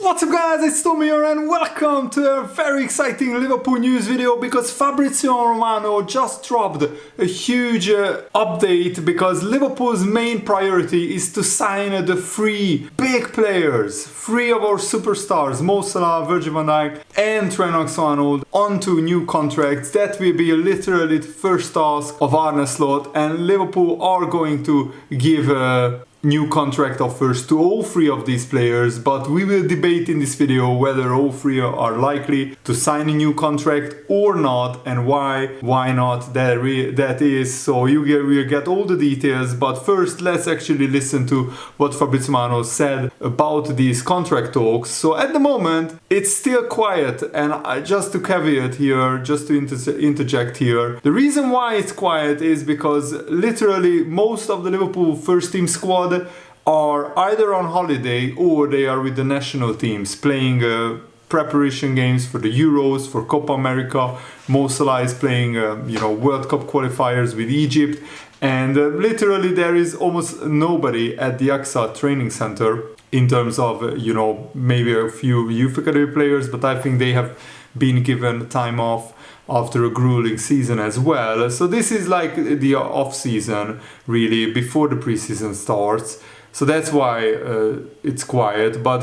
What's up guys, it's Tommy here and welcome to a very exciting Liverpool news video because Fabrizio Romano just dropped a huge update because Liverpool's main priority is to sign the three big players, three of our superstars, Mo Salah, Virgil van Dijk and Trent Alexander-Arnold onto new contracts. That will be literally the first task of Arne Slot, and Liverpool are going to give new contract offers to all three of these players, but we will debate in this video whether all three are likely to sign a new contract or not, and why not that is. So we'll get all the details, but first let's actually listen to what Fabrizio Romano said about these contract talks. So at the moment it's still quiet, and just to caveat here, just to interject here, the reason why it's quiet is because literally most of the Liverpool first team squad are either on holiday or they are with the national teams playing preparation games for the Euros, for Copa America. Mo Salah is playing World Cup qualifiers with Egypt, and literally there is almost nobody at the AXA training center in terms of maybe a few youth academy players, but I think they have been given time off after a grueling season as well. So this is like the off season really before the preseason starts. So that's why it's quiet. But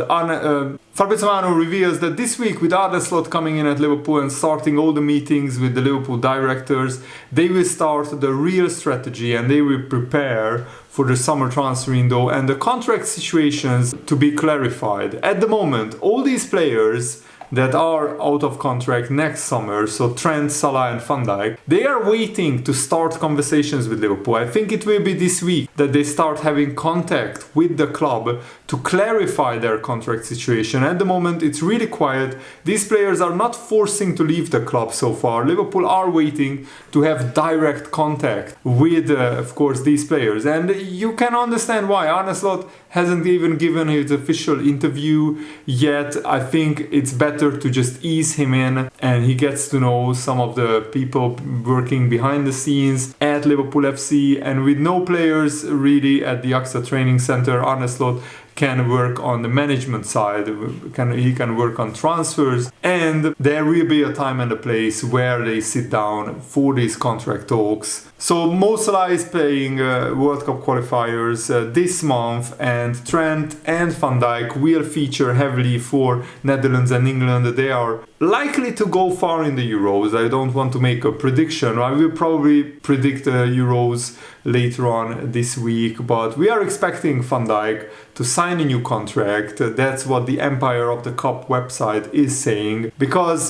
Fabrizio Romano reveals that this week, with Arne Slot coming in at Liverpool and starting all the meetings with the Liverpool directors, they will start the real strategy and they will prepare for the summer transfer window and the contract situations to be clarified. At the moment, all these players that are out of contract next summer, so Trent, Salah and Van Dijk, they are waiting to start conversations with Liverpool. I think it will be this week that they start having contact with the club to clarify their contract situation. At the moment it's really quiet. These players are not forcing to leave the club so far. Liverpool are waiting to have direct contact with, of course, these players. And you can understand why. Arne Slot hasn't even given his official interview yet. I think it's better to just ease him in and he gets to know some of the people working behind the scenes at Liverpool FC, and with no players really at the AXA training center, Arne Slot can work on the management side, he can work on transfers, and there will be a time and a place where they sit down for these contract talks. So Mo Salah is playing World Cup qualifiers this month, and Trent and Van Dijk will feature heavily for Netherlands and England. They are likely to go far in the Euros. I don't want to make a prediction. I will probably predict Euros later on this week, but we are expecting Van Dijk to sign a new contract. That's what the Empire of the Cup website is saying, because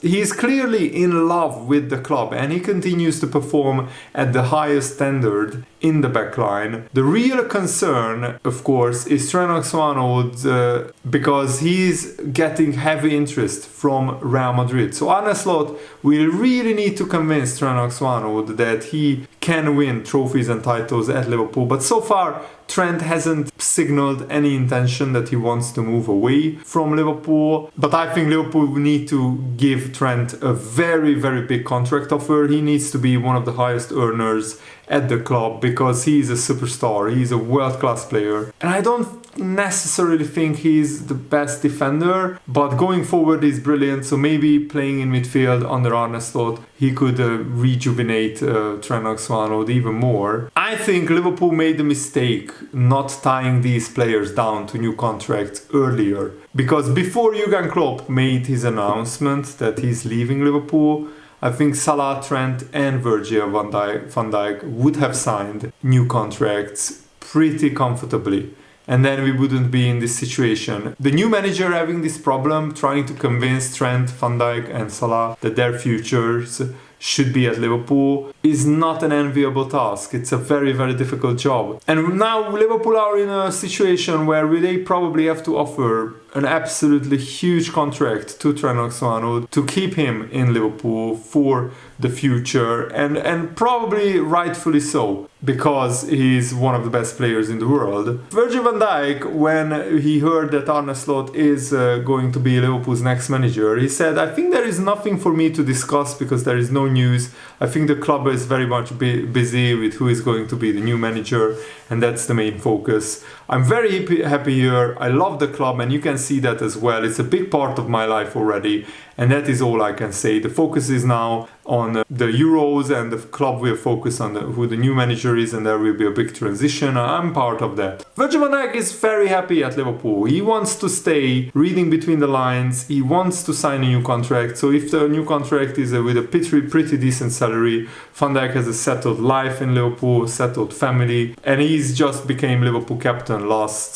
he is clearly in love with the club and he continues to perform at the highest standard in the backline. The real concern, of course, is Trent Alexander-Arnold because he's getting heavy interest from Real Madrid. So Arne Slot will really need to convince Trent Alexander-Arnold that he can win trophies and titles at Liverpool. But so far, Trent hasn't signaled any intention that he wants to move away from Liverpool. But I think Liverpool need to give Trent a very, very big contract offer. He needs to be one of the highest earners at the club because he's a superstar, he's a world-class player. And I don't necessarily think he's the best defender, but going forward he's brilliant. So maybe playing in midfield under Arne Slot, he could rejuvenate Trent Alexander-Arnold even more. I think Liverpool made the mistake not tying these players down to new contracts earlier, because before Jurgen Klopp made his announcement that he's leaving Liverpool, I think Salah, Trent and Virgil van Dijk would have signed new contracts pretty comfortably. And then we wouldn't be in this situation. The new manager having this problem, trying to convince Trent, Van Dijk and Salah that their futures should be at Liverpool, is not an enviable task. It's a very, very difficult job. And now Liverpool are in a situation where they probably have to offer an absolutely huge contract to Trent Alexander-Arnold to keep him in Liverpool for the future, and probably rightfully so, because he's one of the best players in the world. Virgil van Dijk, when he heard that Arne Slot is going to be Liverpool's next manager, he said, "I think there is nothing for me to discuss because there is no news. I think the club is very much busy with who is going to be the new manager, and that's the main focus. I'm very happy here. I love the club, and you can see that as well. It's a big part of my life already, and that is all I can say. The focus is now on the Euros, and the club will focus on who the new manager is, and there will be a big transition. I'm part of that. Virgil van Dijk is very happy at Liverpool. He wants to stay, reading between the lines. He wants to sign a new contract. So if the new contract is with a pretty decent salary, Van Dijk has a settled life in Liverpool, settled family, and he's just became Liverpool captain last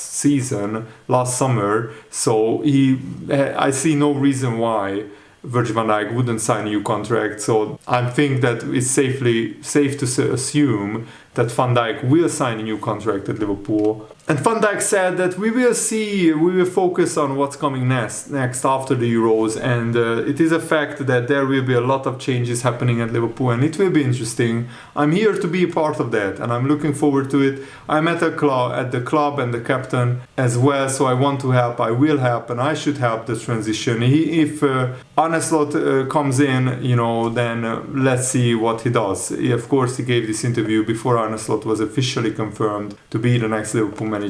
summer. So I see no reason why Virgil van Dijk wouldn't sign a new contract. So I think that it's safe to assume that Van Dijk will sign a new contract at Liverpool. And Van Dijk said that we will focus on what's coming next after the Euros, and it is a fact that there will be a lot of changes happening at Liverpool, and it will be interesting. I'm here to be a part of that, and I'm looking forward to it. I'm at the club and the captain as well, so I want to help. I will help, and I should help the transition. If Arne Slot comes in, then let's see what he does. Of course, he gave this interview before Arne Slot was officially confirmed to be the next Liverpool manager.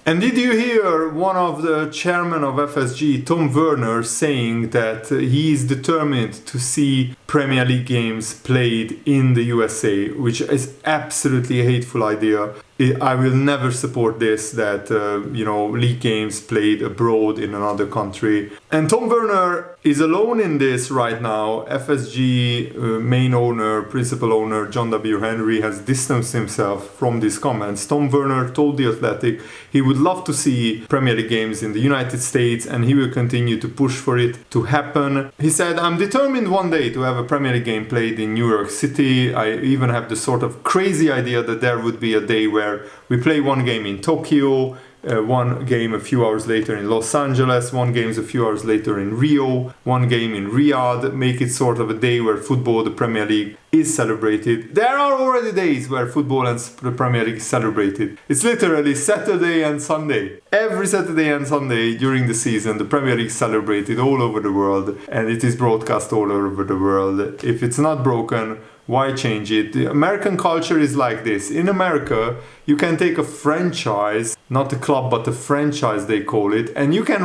And did you hear one of the chairman of FSG, Tom Werner, saying that he is determined to see Premier League games played in the USA, which is absolutely a hateful idea. I will never support this, that league games played abroad in another country. And Tom Werner is alone in this right now. FSG main owner, principal owner John W. Henry has distanced himself from these comments. Tom Werner told The Athletic he would love to see Premier League games in the United States, and he will continue to push for it to happen. He said, "I'm determined one day to have a Premier League game played in New York City. I even have the sort of crazy idea that there would be a day where we play one game in Tokyo, one game a few hours later in Los Angeles, one game a few hours later in Rio, one game in Riyadh, make it sort of a day where football, the Premier League, is celebrated." There are already days where football and the Premier League is celebrated. It's literally Saturday and Sunday. Every Saturday and Sunday during the season, the Premier League is celebrated all over the world, and it is broadcast all over the world. If it's not broken, why change it? The American culture is like this. In America, you can take a franchise, not a club, but a franchise they call it, and you can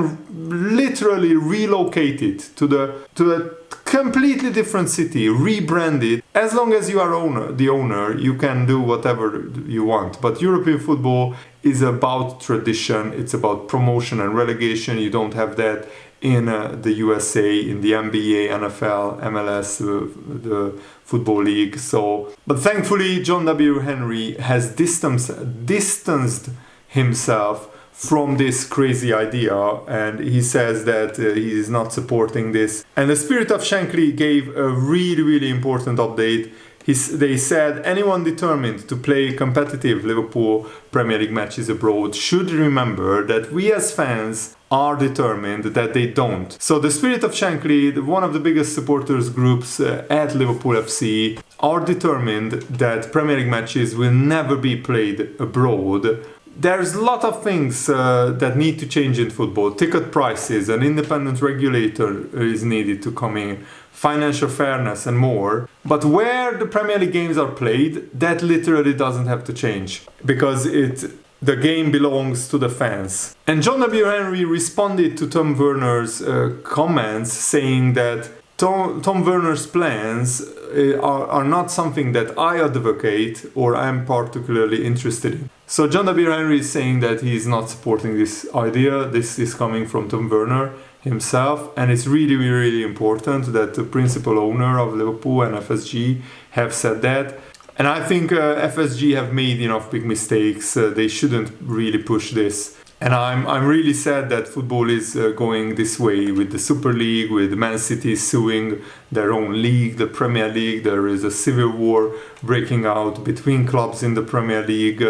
literally relocate it to a completely different city, rebrand it. As long as you are the owner, you can do whatever you want. But European football is about tradition. It's about promotion and relegation. You don't have that in the USA, in the NBA, NFL, MLS, the Football League. But thankfully, John W. Henry has distanced himself from this crazy idea, and he says that he is not supporting this. And the Spirit of Shankly gave a really, really important update. They said anyone determined to play competitive Liverpool Premier League matches abroad should remember that we as fans are determined that they don't. So the Spirit of Shankly, one of the biggest supporters groups at Liverpool FC, are determined that Premier League matches will never be played abroad. There's a lot of things that need to change in football. Ticket prices, an independent regulator is needed to come in, financial fairness and more. But where the Premier League games are played, that literally doesn't have to change, because the game belongs to the fans. And John W. Henry responded to Tom Werner's comments, saying that Tom Werner's plans are not something that I advocate or am particularly interested in. So John W. Henry is saying that he is not supporting this idea. This is coming from Tom Werner himself, and it's really, really important that the principal owner of Liverpool and FSG have said that. And I think FSG have made enough big mistakes. They shouldn't really push this. And I'm really sad that football is going this way with the Super League, with Man City suing their own league, the Premier League. There is a civil war breaking out between clubs in the Premier League.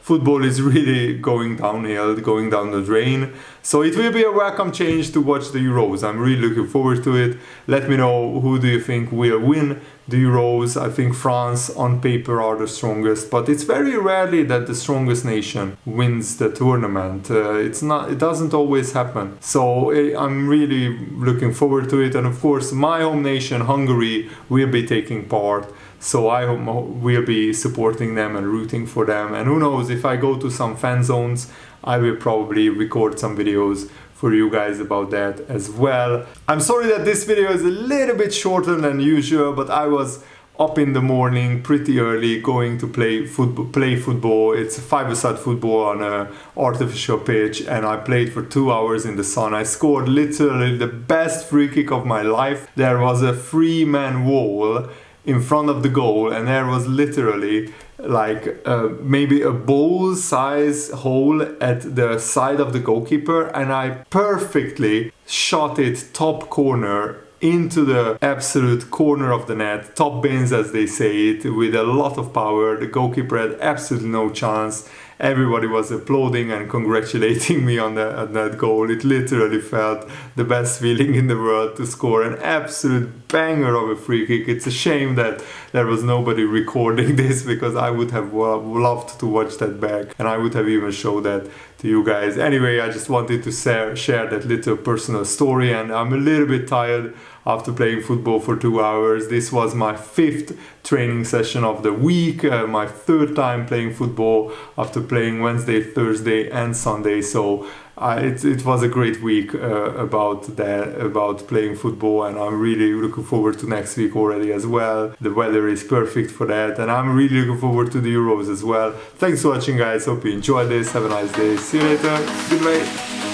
Football is really going downhill, going down the drain. So it will be a welcome change to watch the Euros. I'm really looking forward to it. Let me know, who do you think will win the Euros? I think France on paper are the strongest, but it's very rarely that the strongest nation wins the tournament. It doesn't always happen. So I'm really looking forward to it. And of course, my home nation, Hungary, will be taking part. So I hope we'll be supporting them and rooting for them. And who knows, if I go to some fan zones, I will probably record some videos for you guys about that as well. I'm sorry that this video is a little bit shorter than usual, but I was up in the morning pretty early going to play football. It's a five-a-side football on an artificial pitch, and I played for 2 hours in the sun. I scored literally the best free kick of my life. There was a 3-man wall in front of the goal, and there was literally like maybe a bowl size hole at the side of the goalkeeper, and I perfectly shot it top corner into the absolute corner of the net, top bins as they say it, with a lot of power. The goalkeeper had absolutely no chance. Everybody was applauding and congratulating me on that goal. It literally felt the best feeling in the world to score an absolute banger of a free kick. It's a shame that there was nobody recording this, because I would have loved to watch that back, and I would have even showed that to you guys. Anyway, I just wanted to share that little personal story, and I'm a little bit tired after playing football for 2 hours. This was my 5th training session of the week, my 3rd time playing football after playing Wednesday, Thursday and Sunday. So it was a great week about playing football, and I'm really looking forward to next week already as well. The weather is perfect for that, and I'm really looking forward to the Euros as well. Thanks for watching, guys. Hope you enjoyed this. Have a nice day. See you later. Goodbye.